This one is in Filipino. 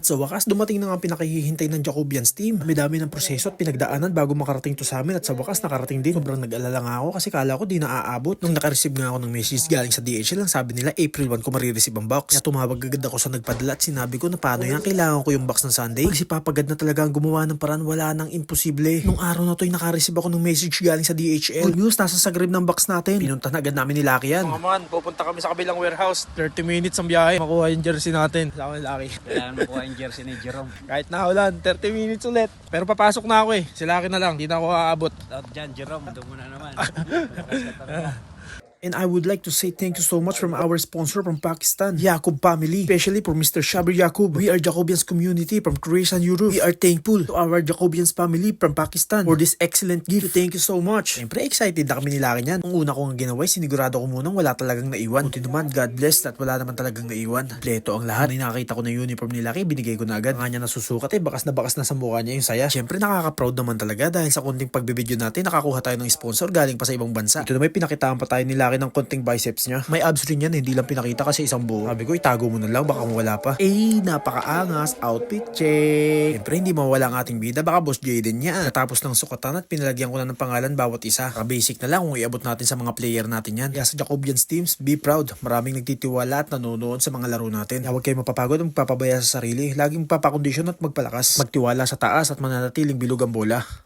At sa wakas, dumating na nga ang pinakahihintay ng Jacobians team. Dami ng proseso at pinagdaanan bago makarating to sa amin at sa wakas nakarating din. Sobrang nag-alala nga ako kasi kala ko di na aabot. Nung nakareceive nga ako ng message galing sa DHL, lang sabi nila April 1 ko marireceive ang box. Kaya tumawag agad ako sa nagpadala at sinabi ko na paano yan, kailangan ko yung box ng Sunday. Pag si Papa God na talaga ang gumawa ng paraan, wala nang imposible. Nung araw na to ay nakareceive ako ng message galing sa DHL. Good news, nasa sa grip ng box natin. Pinunta na agad namin ni Lucky yan. Mga man, pupunta kami sa kabilang warehouse. 30 minutes ang biyahe. Makuha yung jersey natin. Sama ni Lucky. Kailangan makuha yung jersey ni Jerome. Kahit nahulan, 30 minutes ulit. Pero papasok na ako eh. Si Lucky na lang, di na ako aabot. Out dyan, Jerome. Doon mo na naman. And I would like to say thank you so much from our sponsor from Pakistan, Yaqub family, especially for Mr. Shabir Yaqub. We are Jacobians community from Croatia and Europe. We are thankful to our Jacobians family from Pakistan for this excellent gift. Thank you so much. Siyempre excited na kami ni Lucky niyan. Ang una kong ginawa, sinigurado ko munang wala talagang naiwan. Buti naman, God bless at wala naman talagang naiwan. Kompleto ang lahat. May nakakita ko na uniform ni Lucky, binigay ko na agad. Nga niya nasusukat bakas na sa mukha niya yung saya. Siyempre nakaka-proud naman talaga dahil sa konting pagbibideo natin, nakakuha tayo ng sponsor galing pa sa ibang bansa. Ito na may pinakitaan pa tayo ni Lucky ng konting biceps niya. May abs rin yan, hindi lang pinakita kasi isang buo. Sabi ko, itago mo na lang, baka wala pa. Napakaangas, outfit check. Siyempre, hindi mawala ang ating bida, baka Boss Jaden niya. Natapos ng sukatan at pinalagyan ko na ng pangalan bawat isa. Basic na lang kung iabot natin sa mga player natin yan. Kaya sa Jacobians teams, be proud. Maraming nagtitiwala at nanonood sa mga laro natin. Huwag kayo mapapagod o magpapabaya sa sarili. Laging magpapakondisyon at magpalakas. Magtiwala sa taas at mananatiling bilog ang bola.